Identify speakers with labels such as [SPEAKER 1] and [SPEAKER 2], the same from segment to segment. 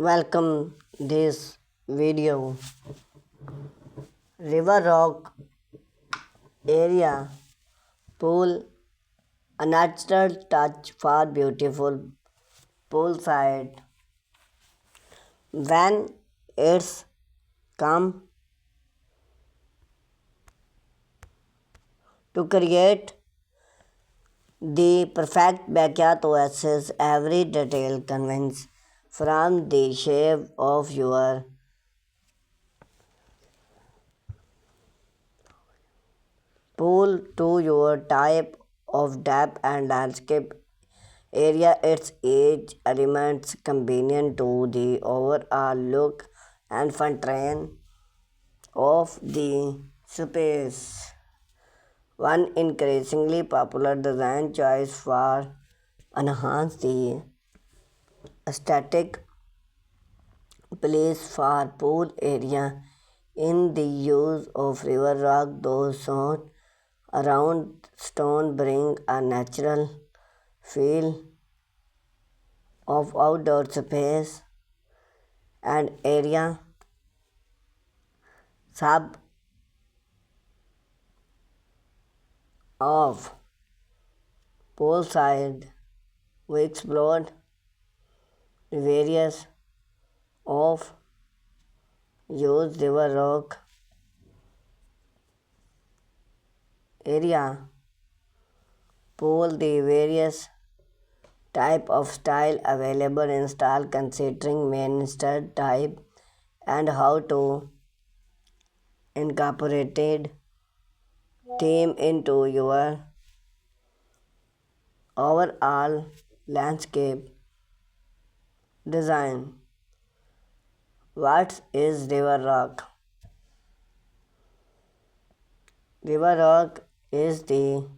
[SPEAKER 1] Welcome this video. River Rock area pool, a natural touch for beautiful poolside. When it's come to create the perfect backyard oasis, every detail convinces from the shape of your pool to your type of depth and landscape area, its each elements convenient to the overall look and function of the space. One increasingly popular design choice for enhance the aesthetic place for pool area in the use of river rock. Those shown around stone bring a natural feel of outdoor space and area sub of poolside. We explored various of use river rock area pool, the various type of style available in style considering mainstay type and how to incorporated theme into your overall landscape design. What is river rock? River rock is the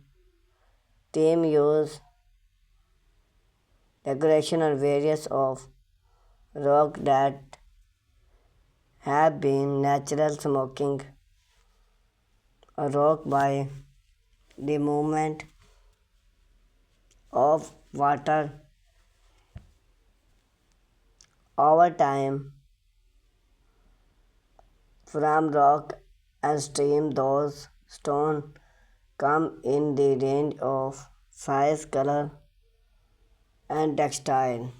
[SPEAKER 1] theme used decoration or various of rock that have been natural smoking a rock by the movement of water over time from rock and stream. Those stones come in the range of size, color, and textile.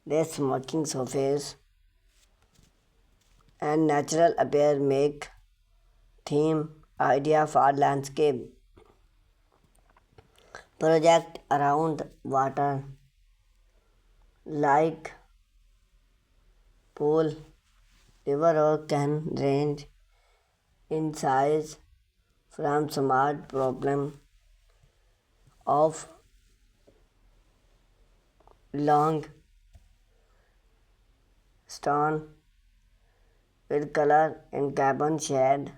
[SPEAKER 1] Their smoking surface and natural appear make theme idea for landscape project around water like pool. River rock can range in size from smart problem of long stone with color in carbon shade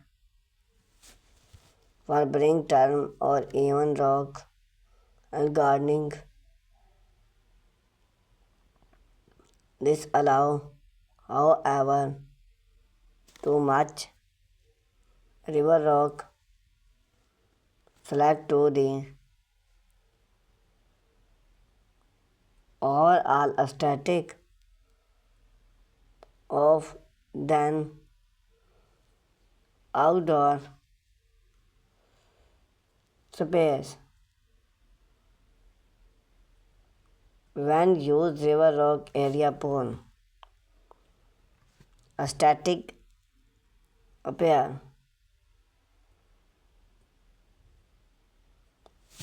[SPEAKER 1] for bring term or even rock and gardening. This allow, however, too much river rock select to the overall aesthetic of then outdoor space. When used river rock area pool, a static appear.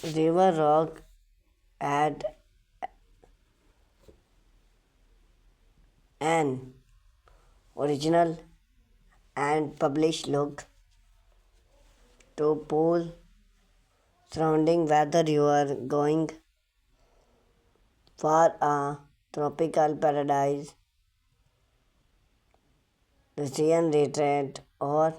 [SPEAKER 1] River rock add an original and published look to pool surrounding, whether you are going for a tropical paradise, Russian retreat, or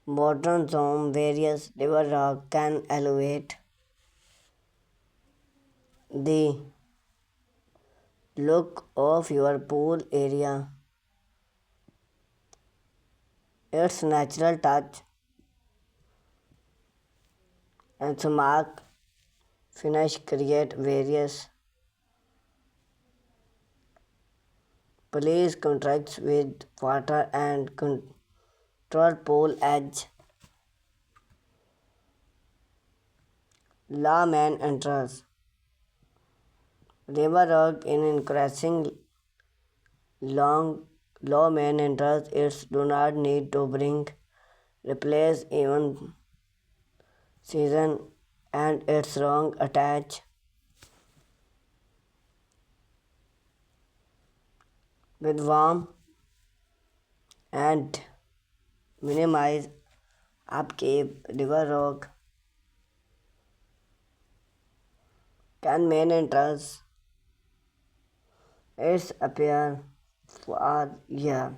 [SPEAKER 1] modern zone. Various river rock can elevate the look of your pool area. Its natural touch and smart finish create various Police contracts with water and control pool edge. Lawman enters. River Rock in increasing long lawman enters. Its do not need to bring replace even season and its wrong attach with warm and minimize upkeep. River Rock can main entrance its appear for yeah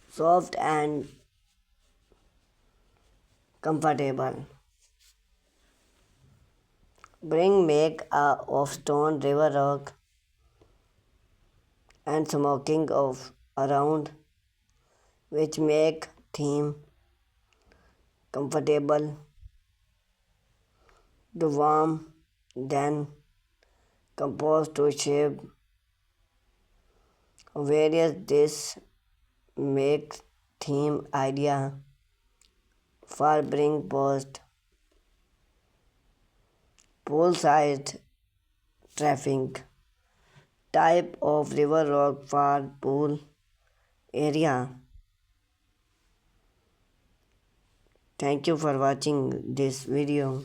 [SPEAKER 1] soft and comfortable. Bring make of stone river rock and smoking of around which make theme comfortable to warm then compose to shape various this make theme idea for bring post poolside traffic type of river rock for pool area. Thank you for watching this video.